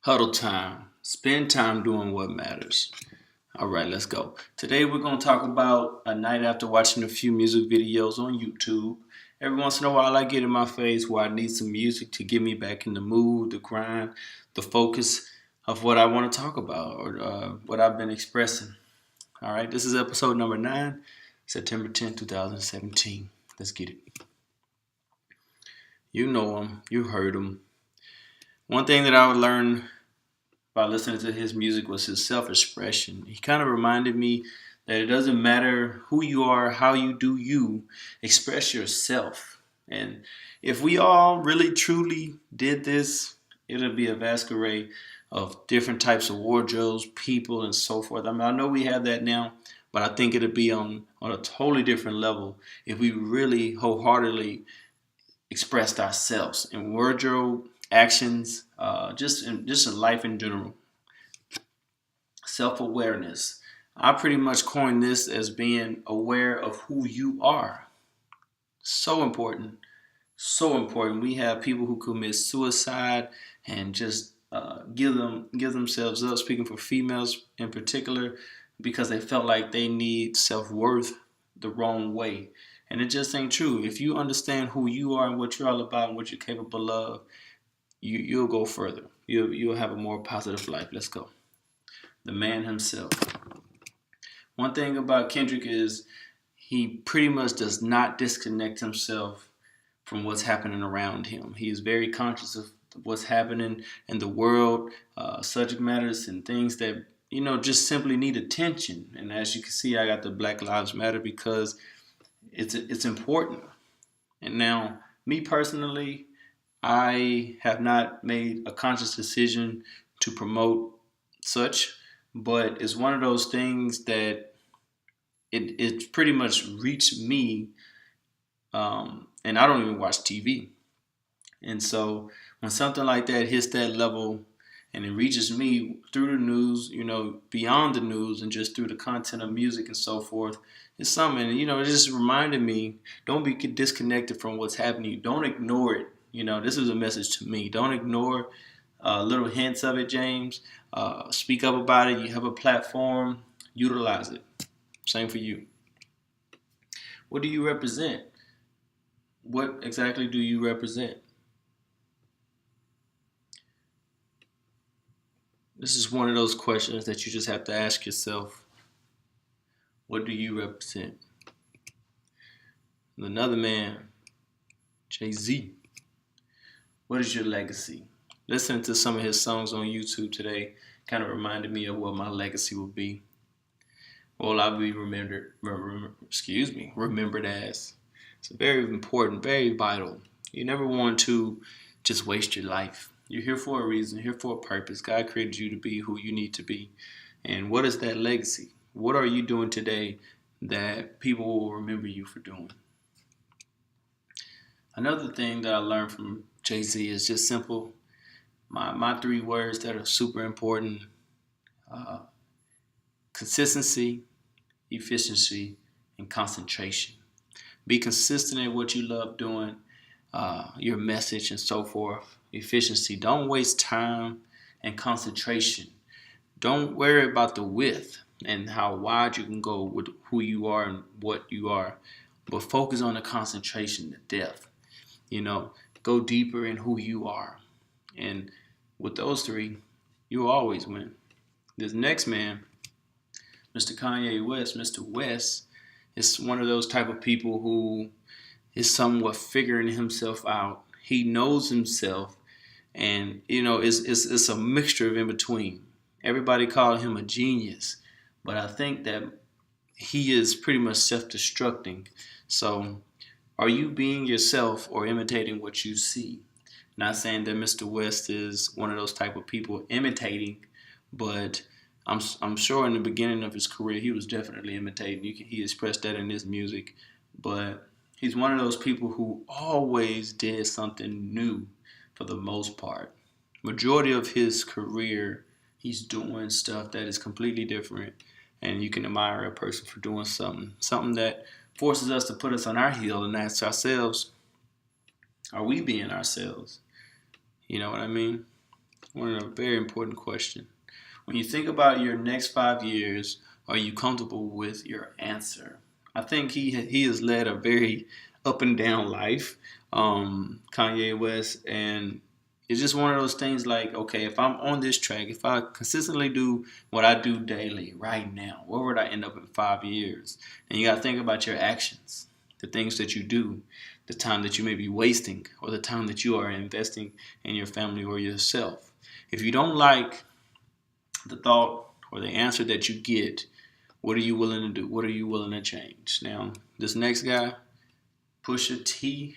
Huddle time. Spend time doing what matters. All right, let's go. Today we're going to talk about a night after watching a few music videos on YouTube. Every once in a while I get in my face where I need some music to get me back in the mood, the grind, the focus of what I want to talk about or what I've been expressing. All right, this is episode number 9, September 10th, 2017. Let's get it. You know him. You heard him. One thing that I would learn by listening to his music was his self-expression. He kind of reminded me that it doesn't matter who you are, how you do you, express yourself. And if we all really truly did this, it'll be a vast array of different types of wardrobes, people, and so forth. I mean, I know we have that now, but I think it'll be on a totally different level if we really wholeheartedly expressed ourselves in wardrobe, actions, just in life in general. Self-awareness. I pretty much coined this as being aware of who you are. So important. So important. We have people who commit suicide and just give themselves up. Speaking for females in particular, because they felt like they need self-worth the wrong way. And it just ain't true. If you understand who you are and what you're all about and what you're capable of, you'll go further. You'll have a more positive life. Let's go. The man himself. One thing about Kendrick is he pretty much does not disconnect himself from what's happening around him. He is very conscious of what's happening in the world, subject matters and things that just simply need attention. And as you can see, I got the Black Lives Matter because it's important. And now, me personally, I have not made a conscious decision to promote such, but it's one of those things that it's pretty much reached me, and I don't even watch TV. And so when something like that hits that level and it reaches me through the news, beyond the news and just through the content of music and so forth, it's something, it just reminded me, don't be disconnected from what's happening. Don't ignore it. This is a message to me. Don't ignore little hints of it, James. Speak up about it. You have a platform. Utilize it. Same for you. What do you represent? What exactly do you represent? This is one of those questions that you just have to ask yourself. What do you represent? Another man, Jay-Z. What is your legacy? Listening to some of his songs on YouTube today kind of reminded me of what my legacy will be. Well, I'll be remembered as. It's very important, very vital. You never want to just waste your life. You're here for a reason, here for a purpose. God created you to be who you need to be. And what is that legacy? What are you doing today that people will remember you for doing? Another thing that I learned from Jay-Z is just simple. My 3 words that are super important. Consistency, efficiency, and concentration. Be consistent at what you love doing, your message and so forth. Efficiency. Don't waste time. And concentration. Don't worry about the width and how wide you can go with who you are and what you are, but focus on the concentration, the depth. Go deeper in who you are. And with those 3, you'll always win. This next man, Mr. Kanye West, Mr. West, is one of those type of people who is somewhat figuring himself out. He knows himself, and it's a mixture of in between. Everybody called him a genius, but I think that he is pretty much self-destructing. So, are you being yourself or imitating what you see? Not saying that Mr. West is one of those type of people imitating, but I'm sure in the beginning of his career he was definitely imitating. He expressed that in his music, but he's one of those people who always did something new for the most part. Majority of his career, he's doing stuff that is completely different, and you can admire a person for doing something that forces us to put us on our heel and ask ourselves, are we being ourselves? You know what I mean? One of a very important question. When you think about your next 5 years, are you comfortable with your answer? I think he has led a very up and down life, Kanye West, and it's just one of those things like, okay, if I'm on this track, if I consistently do what I do daily right now, where would I end up in 5 years? And you got to think about your actions, the things that you do, the time that you may be wasting, or the time that you are investing in your family or yourself. If you don't like the thought or the answer that you get, what are you willing to do? What are you willing to change? Now, this next guy, Pusha T,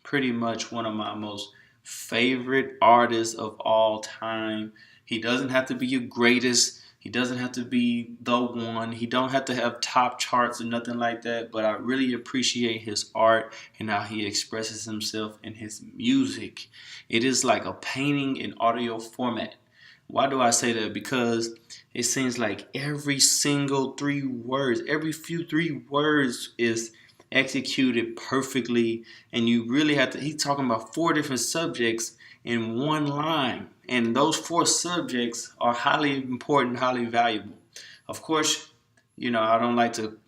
pretty much one of my most favorite artists of all time. He doesn't have to be your greatest. He doesn't have to be the one. He don't have to have top charts or nothing like that. But I really appreciate his art and how he expresses himself in his music. It is like a painting in audio format. Why do I say that? Because it seems like every single 3 words, every few 3 words is executed perfectly, and you really have to. He's talking about 4 different subjects in one line, and those 4 subjects are highly important, highly valuable. Of course, I don't like to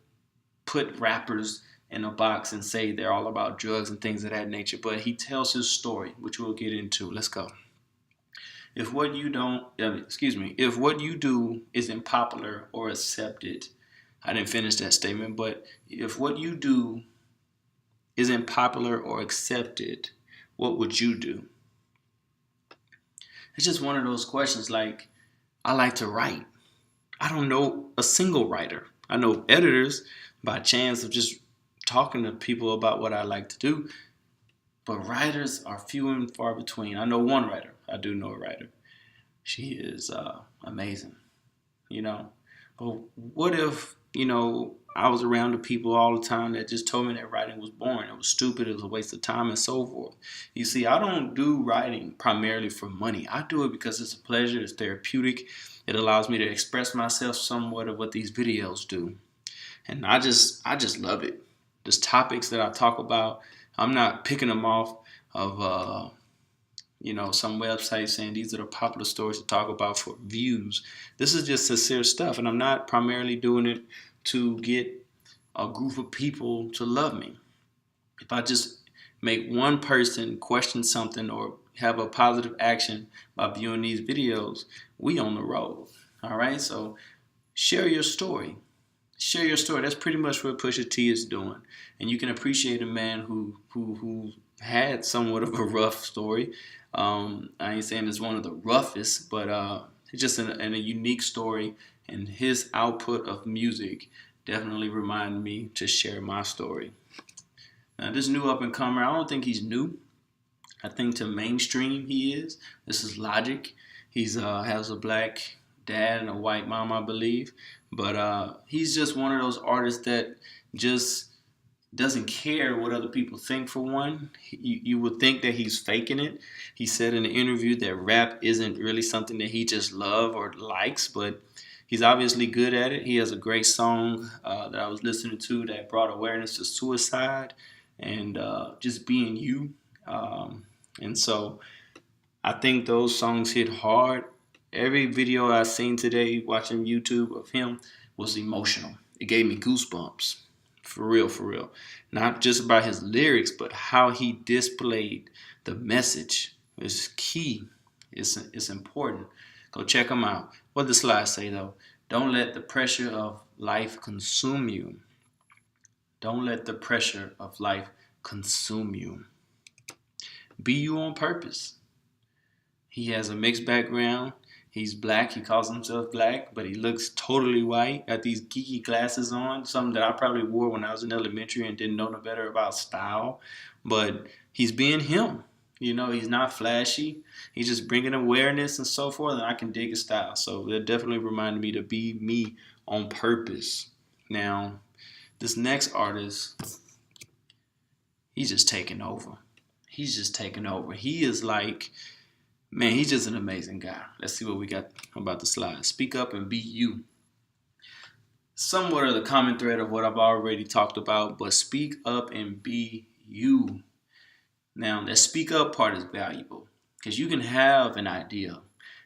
put rappers in a box and say they're all about drugs and things of that nature, but he tells his story, which we'll get into. Let's go. If what you don't, if what you do isn't popular or accepted, I didn't finish that statement, but if what you do isn't popular or accepted, what would you do? It's just one of those questions. Like, I like to write. I don't know a single writer. I know editors by chance of just talking to people about what I like to do, but writers are few and far between. I know one writer. I do know a writer. She is amazing, you know. But what if, I was around the people all the time that just told me that writing was boring, it was stupid, it was a waste of time, and so forth. You see, I don't do writing primarily for money. I do it because it's a pleasure, it's therapeutic. It allows me to express myself somewhat of what these videos do. And I just love it. Just topics that I talk about, I'm not picking them off of some website saying these are the popular stories to talk about for views. This is just sincere stuff, and I'm not primarily doing it to get a group of people to love me. If I just make one person question something or have a positive action by viewing these videos, we on the road. All right, so share your story. Share your story. That's pretty much what Pusha T is doing, and you can appreciate a man who had somewhat of a rough story. I ain't saying it's one of the roughest, but it's just in a unique story, and his output of music definitely reminded me to share my story. Now, this new up and comer, I don't think he's new. I think to mainstream he is. This is Logic. He's has a black dad and a white mom, I believe, but he's just one of those artists that just doesn't care what other people think. For one, you would think that he's faking it. He said in the interview that rap isn't really something that he just loves or likes, but he's obviously good at it. He has a great song that I was listening to that brought awareness to suicide and just being you. And so I think those songs hit hard. Every video I seen today watching YouTube of him was emotional. It gave me goosebumps. For real, for real. Not just about his lyrics, but how he displayed the message is key. It's important. Go check him out. What does the slide say though? Don't let the pressure of life consume you. Don't let the pressure of life consume you. Be you on purpose. He has a mixed background. He's black. He calls himself black, but he looks totally white. Got these geeky glasses on, something that I probably wore when I was in elementary and didn't know no better about style. But he's being him. He's not flashy. He's just bringing awareness and so forth, and I can dig his style. So that definitely reminded me to be me on purpose. Now, this next artist, he's just taking over. He's just taking over. He is like... Man, he's just an amazing guy. Let's see what we got about the slide. Speak up and be you. Somewhat of the common thread of what I've already talked about, but speak up and be you. Now, that speak up part is valuable because you can have an idea.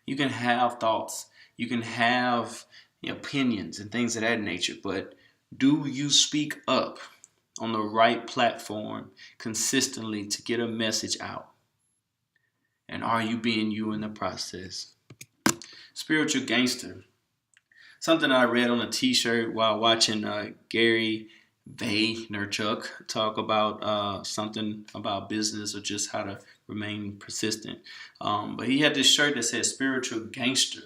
You can have thoughts. You can have opinions and things of that nature. But do you speak up on the right platform consistently to get a message out? And are you being you in the process? Spiritual gangster. Something I read on a t-shirt while watching Gary Vaynerchuk talk about something about business or just how to remain persistent. But he had this shirt that said spiritual gangster,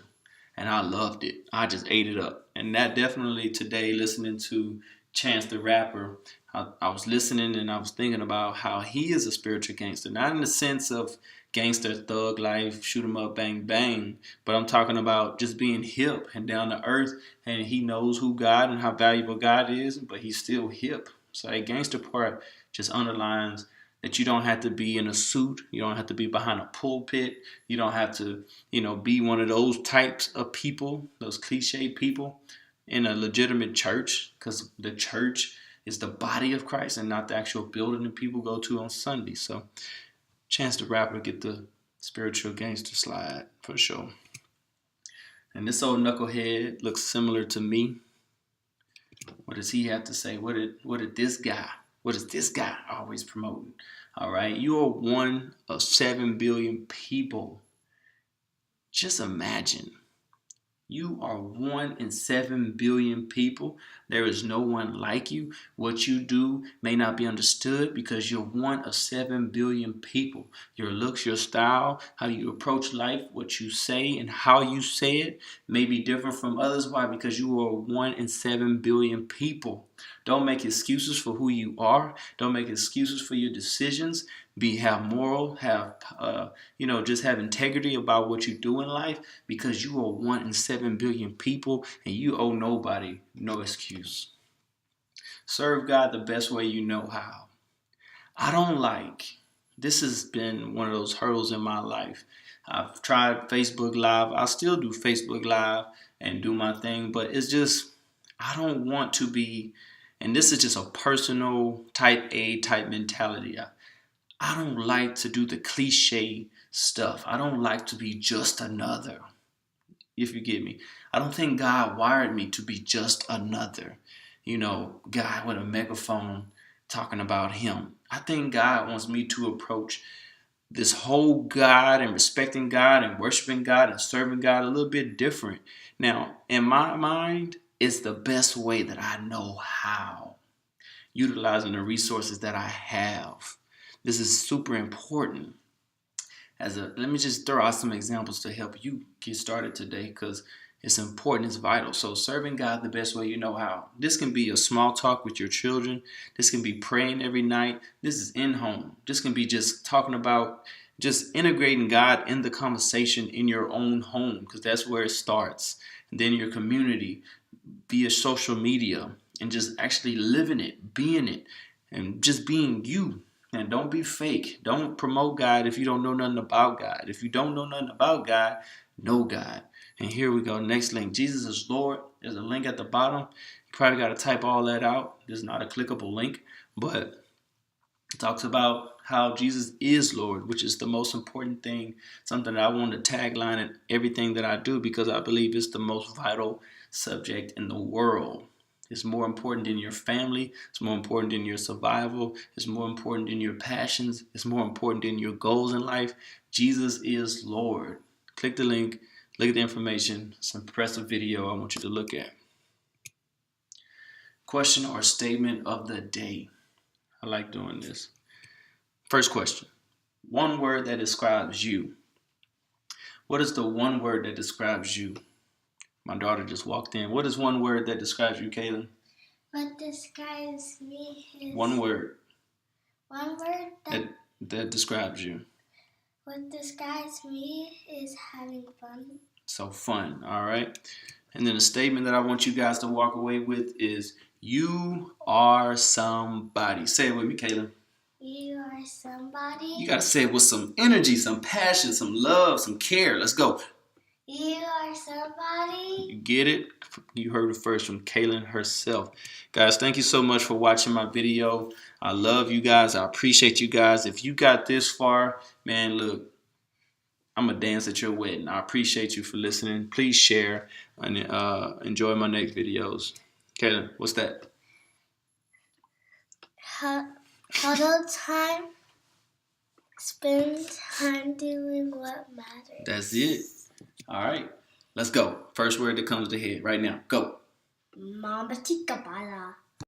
and I loved it. I just ate it up. And that definitely today, listening to Chance the Rapper, I was listening and I was thinking about how he is a spiritual gangster. Not in the sense of gangster thug life, shoot 'em up, bang, bang. But I'm talking about just being hip and down to earth. And he knows who God and how valuable God is, but he's still hip. So that gangster part just underlines that you don't have to be in a suit. You don't have to be behind a pulpit. You don't have to, be one of those types of people, those cliche people in a legitimate church, because the church is the body of Christ and not the actual building that people go to on Sunday. So Chance the Rapper get the spiritual gangster slide for sure. And this old knucklehead looks similar to me. What does he have to say? What is this guy always promoting? All right, you are one of 7 billion people. Just imagine. You are 1 in 7 billion people. There is no one like you. What you do may not be understood because you're 1 of 7 billion people. Your looks, your style, how you approach life, what you say and how you say it may be different from others. Why? Because you are 1 in 7 billion people. Don't make excuses for who you are. Don't make excuses for your decisions. Have moral, just have integrity about what you do in life, because you are 1 in 7 billion people and you owe nobody no excuse. Serve God the best way you know how. This has been one of those hurdles in my life. I've tried Facebook Live. I still do Facebook Live and do my thing, but it's just, I don't want to be, and this is just a personal type A type mentality. I don't like to do the cliche stuff. I don't like to be just another, if you get me. I don't think God wired me to be just another, guy with a megaphone talking about him. I think God wants me to approach this whole God and respecting God and worshiping God and serving God a little bit different. Now, in my mind, it's the best way that I know how, utilizing the resources that I have. This is super important. Let me just throw out some examples to help you get started today, because it's important, it's vital. So serving God the best way you know how. This can be a small talk with your children. This can be praying every night. This is in home. This can be just talking about just integrating God in the conversation in your own home, because that's where it starts. And then your community via social media, and just actually living it, being it, and just being you. And don't be fake. Don't promote God if you don't know nothing about God. If you don't know nothing about God, know God. And here we go. Next link. Jesus is Lord. There's a link at the bottom. You probably got to type all that out. This is not a clickable link, but it talks about how Jesus is Lord, which is the most important thing. Something that I want to tagline in everything that I do, because I believe it's the most vital subject in the world. It's more important than your family. It's more important than your survival. It's more important than your passions. It's more important than your goals in life. Jesus is Lord. Click the link. Look at the information. It's an impressive video I want you to look at. Question or statement of the day. I like doing this. First question. One word that describes you. What is the one word that describes you? My daughter just walked in. What is one word that describes you, Kaylin? What describes me is... One word. One word that describes you. What describes me is having fun. So fun, all right? And then a statement that I want you guys to walk away with is, you are somebody. Say it with me, Kaylin. You are somebody. You got to say it with some energy, some passion, some love, some care. Let's go. You are somebody. You get it? You heard it first from Kaylin herself. Guys, thank you so much for watching my video. I love you guys. I appreciate you guys. If you got this far, man, look, I'm going to dance at your wedding. I appreciate you for listening. Please share and enjoy my next videos. Kaylin, what's that? Huddletime. Spend time doing what matters. That's it. All right. Let's go. First word that comes to head right now. Go. Mama tika bala.